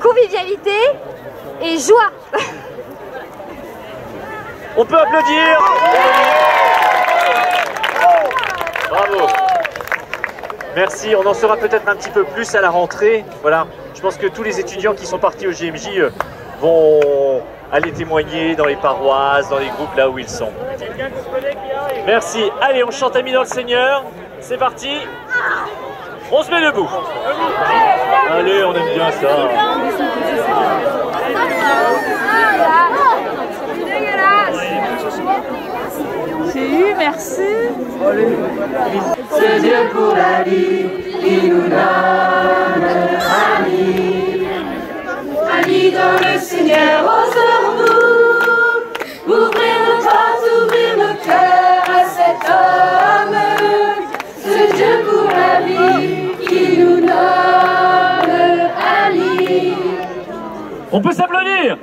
convivialité et joie. On peut applaudir. Bravo. Merci, on en saura peut-être un petit peu plus à la rentrée. Voilà, je pense que tous les étudiants qui sont partis au JMJ vont aller témoigner dans les paroisses, dans les groupes là où ils sont. Merci. Allez, on chante Amis dans le Seigneur. C'est parti. On se met debout. Allez, on aime bien ça. J'ai eu, merci. C'est Dieu pour la vie qui nous donne amis. Amis dans le Seigneur, osons-nous ouvrir nos portes, ouvrir nos cœurs à cet homme. C'est Dieu pour la vie qui nous donne amis. On peut s'applaudir.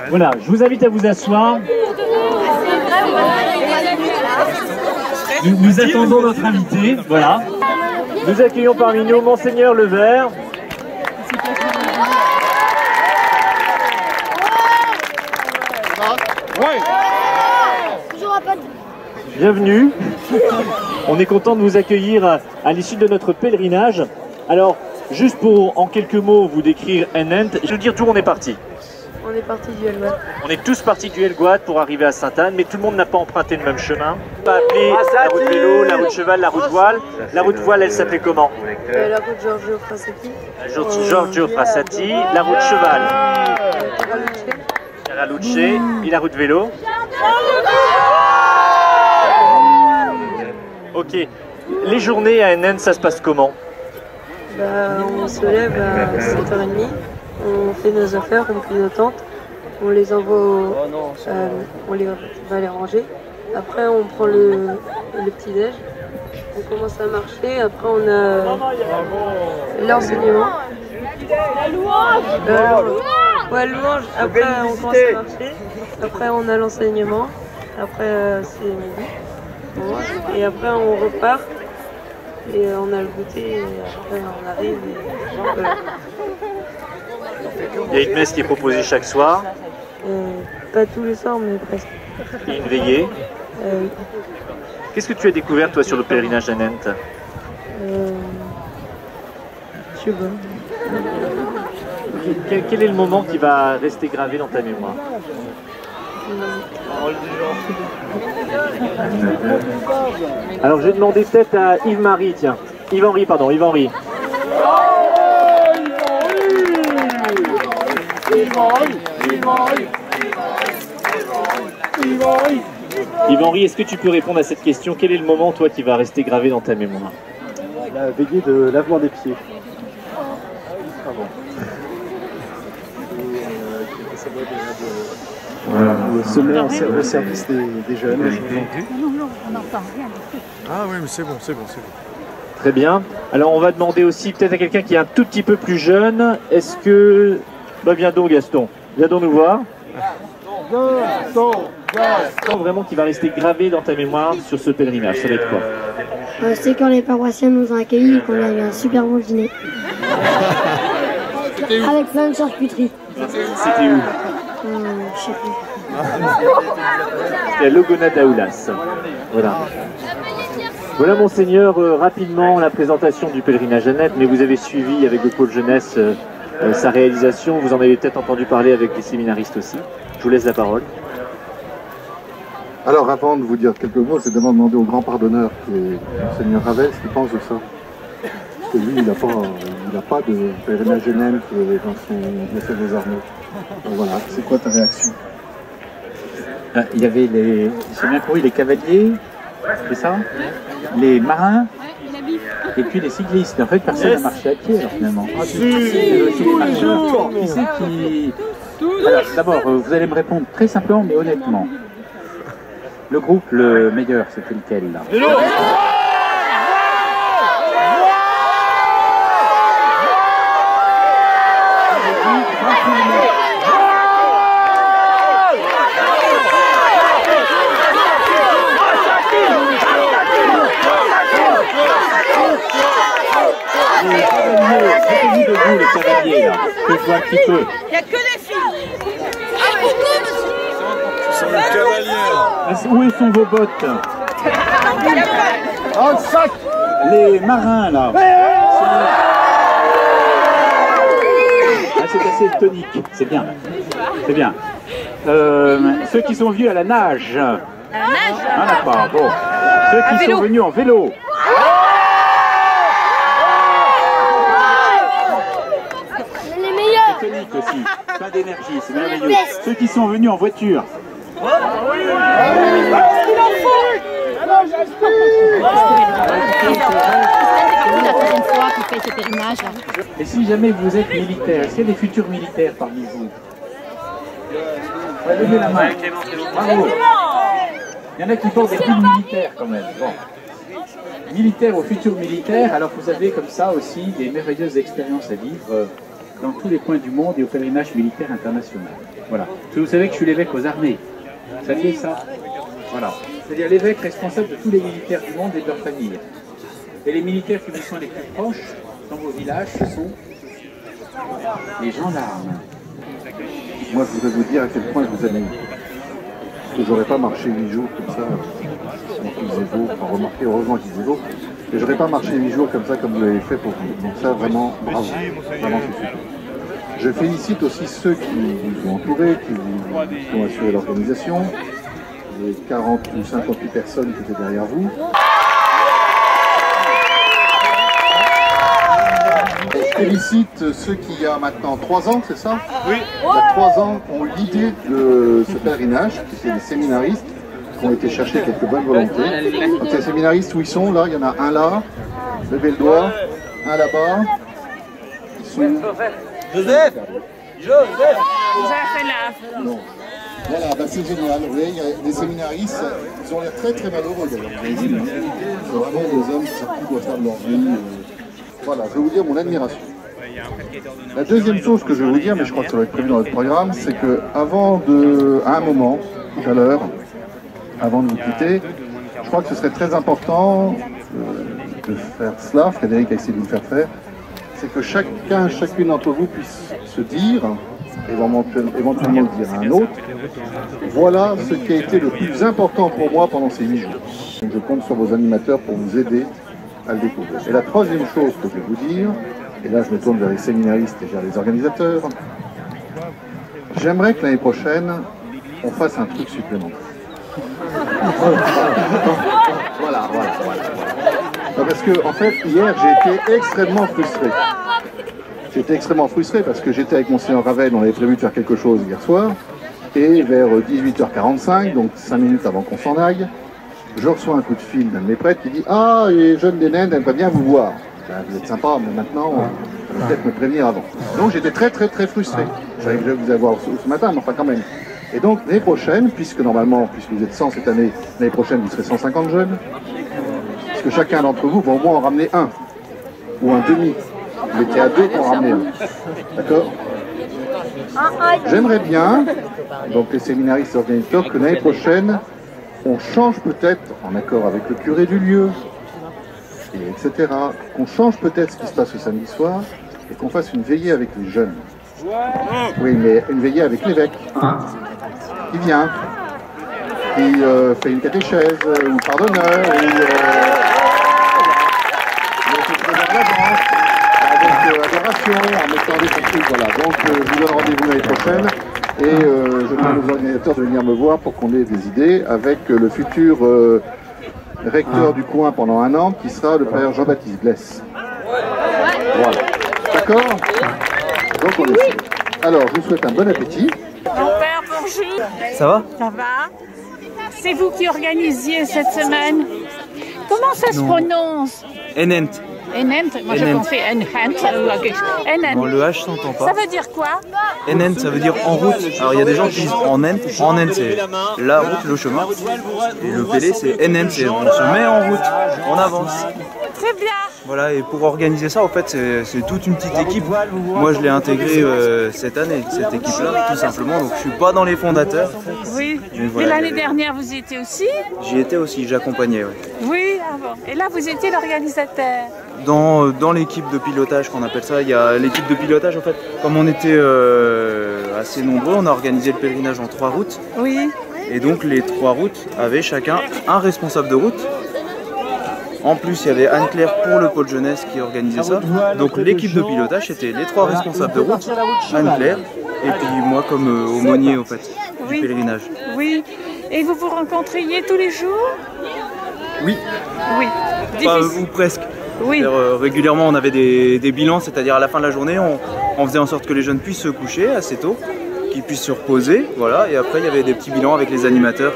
Voilà, je vous invite à vous asseoir. Nous attendons notre invité, voilà. Nous accueillons parmi nous Monseigneur Levert. Bienvenue. On est content de vous accueillir à l'issue de notre pèlerinage. Alors, juste pour en quelques mots vous décrire Enent, je veux dire d'où on est parti. On est parti du Helgoat. On est tous partis du Helgoat pour arriver à Sainte-Anne, mais tout le monde n'a pas emprunté le même chemin. On va appeler la route vélo, la route cheval, la route voile. La route voile, elle s'appelait comment? La route Giorgio Frassati. Giorgio Frassati. La route cheval, Raluce. Et la route vélo? Ok. Les journées à Enent, ça se passe comment? On se lève à 7h30. On fait nos affaires, on plie nos tentes, on les envoie, on va les ranger. Après, on prend le petit-déj, on commence à marcher. Après, on a l'enseignement. La louange. Ouais, louange. Après, on commence à marcher. Après, on a l'enseignement. Après, c'est midi. On mange. Et après, on repart. Et on a le goûter. Et après, on arrive. Et voilà. Il y a une messe qui est proposée chaque soir. Pas tous les soirs, mais presque. Et une veillée. Oui. Qu'est-ce que tu as découvert, toi, sur le pèlerinage à Nantes? Je sais pas. Quel est le moment qui va rester gravé dans ta mémoire? Alors, j'ai demandé peut-être à Yves-Marie, tiens. Yves-Henri, pardon, Yves-Henri. Yves-Henri, est-ce que tu peux répondre à cette question? Quel est le moment, toi, qui va rester gravé dans ta mémoire? La veillée de lavement des pieds. Voilà. Se met au service des jeunes. On n'entend rien. Ah oui, mais c'est bon, c'est bon, c'est bon. Très bien. Alors, on va demander aussi peut-être à quelqu'un qui est un tout petit peu plus jeune. Est-ce que... Bah, viens donc, Gaston. Viens donc nous voir. Gaston, vraiment qui va rester gravé dans ta mémoire sur ce pèlerinage, ça va être quoi? C'est quand les paroissiens nous ont accueillis et qu'on a eu un super bon dîner. Avec plein de charcuterie. C'était où? Je sais plus. C'était à Logona d'Aoulas. Voilà. Voilà, Monseigneur, rapidement la présentation du pèlerinage à Nantes, mais vous avez suivi avec le pôle jeunesse sa réalisation. Vous en avez peut-être entendu parler avec des séminaristes aussi. Je vous laisse la parole. Alors, avant de vous dire quelques mots, c'est d'abord demander au grand pardonneur, qui est Monseigneur Ravel, ce qu'il pense de ça. Parce que lui, il n'a pas de pèlerinage à Nantes dans son essai des armées. Donc voilà, c'est quoi ta réaction? Il y avait les, j'ai bien compris, les cavaliers, c'est ça? Les marins, et puis les cyclistes. En fait, personne n'a marché à pied, alors, finalement. Ah, si, tous les jours. Qui c'est qui... Alors, d'abord, vous allez me répondre très simplement, mais honnêtement. Le groupe le meilleur, c'était lequel, là? mettez-vous debout, les cavaliers, là, que je vois un petit peu. Il n'y a que les filles. Ce sont les cavaliers. Où sont vos bottes? Oh, le sac! Les marins, là. Ah, c'est assez tonique, c'est bien. C'est bien. Ceux qui sont venus à la nage. La nage. Ah, d'accord, bon. Ceux qui sont venus en vélo. Les meilleurs. C'est tonique aussi, plein d'énergie, c'est merveilleux. Ceux qui sont venus en voiture. Et si jamais vous êtes militaire, est-ce qu'il y a des futurs militaires parmi vous? Ouais, levez la main. Bravo. Il y en a qui portent des pulls militaires quand même. Bon. Militaires ou futurs militaires, alors vous avez comme ça aussi des merveilleuses expériences à vivre dans tous les coins du monde et au pèlerinage militaire international. Voilà. Parce que vous savez que je suis l'évêque aux armées. Vous saviez ça? Voilà. C'est-à-dire l'évêque responsable de tous les militaires du monde et de leurs familles. Et les militaires qui vous sont les plus proches dans vos villages, ce sont les gendarmes. Moi, je voudrais vous dire à quel point je vous aime. Parce que j'aurais pas marché 8 jours comme ça, sans qu'il faisait beau. Enfin, remarquez, heureusement qu'il faisait beau. Et j'aurais pas marché 8 jours comme ça, comme vous l'avez fait pour vous. Donc ça, vraiment, bravo. Vraiment, c'est super. Je félicite aussi ceux qui vous ont entouré, qui ont assuré l'organisation, les 40 ou 58 personnes qui étaient derrière vous. Et je félicite ceux qui, il y a maintenant 3 ans, c'est ça? Oui. Il y a 3 ans, ont l'idée de ce pèlerinage, qui sont des séminaristes, qui ont été chercher quelques bonnes volontés. Donc ces séminaristes, où ils sont là? Il y en a un là, levez le doigt, un là-bas. Ils sont... Joseph. Joseph. Non. Voilà, bah c'est génial. Vous voyez, il y a des séminaristes, ils ont l'air très très malheureux d'ailleurs. C'est vraiment des hommes qui savent plus quoi faire de leur vie. Voilà, je vais vous dire mon admiration. La deuxième chose que je vais vous dire, mais je crois que ça va être prévu dans notre programme, c'est que à un moment, tout à l'heure, avant de vous quitter, je crois que ce serait très important de faire cela. Frédéric a essayé de vous le faire faire. C'est que chacune d'entre vous puisse se dire, éventuellement le dire à un autre, voilà ce qui a été le plus important pour moi pendant ces 8 jours. Donc je compte sur vos animateurs pour vous aider à le découvrir. Et la troisième chose que je vais vous dire, et là je me tourne vers les séminaristes et vers les organisateurs, j'aimerais que l'année prochaine, on fasse un truc supplémentaire. Voilà. Parce que, en fait, hier, j'ai été extrêmement frustré. J'étais extrêmement frustré parce que j'étais avec Monseigneur Ravel, on avait prévu de faire quelque chose hier soir, et vers 18h45, donc 5 minutes avant qu'on s'en aille, je reçois un coup de fil d'un de mes prêtres qui dit « Ah, les jeunes des naines aimeraient bien vous voir. Ben, vous êtes sympa, mais maintenant, vous allez peut-être me prévenir avant. » Donc j'étais très frustré. J'arriverai à vous avoir ce matin, mais enfin quand même. Et donc l'année prochaine, puisque normalement, puisque vous êtes 100 cette année, l'année prochaine vous serez 150 jeunes, puisque chacun d'entre vous va au moins en ramener un, ou un demi. Vous étiez à 2 pour en ramener un. D'accord? J'aimerais bien, donc les séminaristes et organisateurs, que l'année prochaine, on change peut-être, en accord avec le curé du lieu, etc., qu'on change peut-être ce qui se passe le samedi soir, et qu'on fasse une veillée avec les jeunes. Oui, mais une veillée avec l'évêque, qui vient, qui fait une catéchèse, ou pardonneur, ou avec adoration, en mettant des trucs, voilà. Donc je vous donne rendez-vous l'année prochaine, et je demande aux organisateurs de venir me voir pour qu'on ait des idées avec le futur recteur du coin pendant 1 an, qui sera le père Jean-Baptiste Blesse. Voilà. D'accord? Donc on essaie. Alors, je vous souhaite un bon appétit. Mon père, bonjour. Ça va? Ça va? C'est vous qui organisiez cette semaine. Comment ça se prononce? Enent. Enent? Moi je pensais Enhent. Bon, le H s'entend pas. Ça veut dire quoi? Enent, ça veut dire en route. Alors il y a des gens qui disent en Ent. En Ent, c'est la route, le chemin. Et le Pélé, c'est Enent, c'est on se met en route, on avance. Très bien. Voilà, et pour organiser ça, en fait, c'est toute une petite équipe. Moi, je l'ai intégrée cette année, cette équipe-là, tout simplement. Donc, je suis pas dans les fondateurs. Oui. Mais voilà, et l'année dernière, vous y étiez aussi? J'y étais aussi, j'accompagnais. Ouais. Oui, ah bon. Et là, vous étiez l'organisateur? Dans l'équipe de pilotage, qu'on appelle ça, il y a l'équipe de pilotage, en fait. Comme on était assez nombreux, on a organisé le pèlerinage en 3 routes. Oui. Et donc, les 3 routes avaient chacun un responsable de route. En plus, il y avait Anne-Claire pour le pôle jeunesse qui organisait ça. Donc l'équipe de pilotage, c'était les 3 responsables de route, Anne-Claire, et puis moi comme aumônier en fait, du pèlerinage. Oui. Et vous vous rencontriez tous les jours? Oui. Oui. Enfin, ou presque. Oui. Régulièrement, on avait des bilans, c'est-à-dire à la fin de la journée, on faisait en sorte que les jeunes puissent se coucher assez tôt, qu'ils puissent se reposer, voilà. Et après, il y avait des petits bilans avec les animateurs.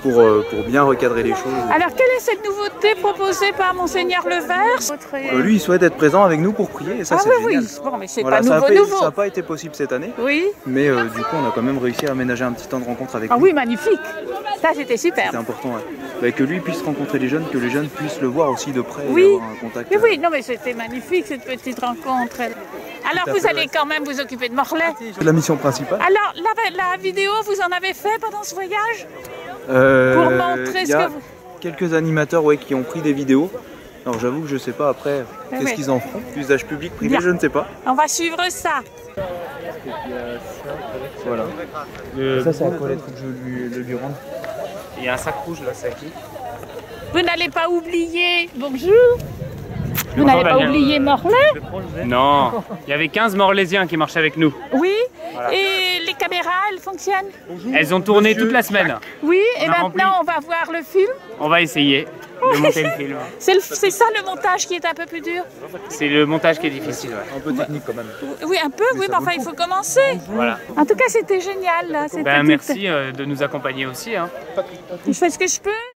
Pour bien recadrer les choses. Alors, quelle est cette nouveauté proposée par Monseigneur Levers? Lui, il souhaite être présent avec nous pour prier, et ça, c'est génial. Oui, bon, mais c'est voilà, pas nouveau. Ça n'a pas été possible cette année, oui. Mais du coup, on a quand même réussi à aménager un petit temps de rencontre avec lui. Ah oui, magnifique. Ça, c'était super. C'est important, ouais. Que lui puisse rencontrer les jeunes, que les jeunes puissent le voir aussi de près oui. et avoir un contact. Mais oui, non, mais c'était magnifique, cette petite rencontre. Alors, vous allez quand même vous occuper de Morlaix? C'est la mission principale. Alors, la vidéo, vous en avez fait pendant ce voyage? Pour montrer ce que vous... quelques animateurs qui ont pris des vidéos. Alors j'avoue que je ne sais pas après qu'est-ce qu'ils en feront. Usage public, privé, je ne sais pas. On va suivre ça. Voilà. Ça c'est à Colette, faut que je lui rende. Il y a un sac rouge là, c'est à qui? Vous n'allez pas oublier... Bonjour. Vous n'allez pas oublier Morlaix? Non, il y avait 15 Morlaisiens qui marchaient avec nous. Oui, voilà. Et les caméras, elles fonctionnent? Elles ont tourné toute la semaine. Oui, et maintenant on va voir le film? On va essayer de monter le film. C'est ça le montage qui est un peu plus dur? C'est le montage qui est difficile, ouais. Un peu technique quand même. Oui, un peu, oui, mais enfin il faut commencer. Voilà. En tout cas, c'était génial là. Merci de nous accompagner aussi. Hein. Je fais ce que je peux.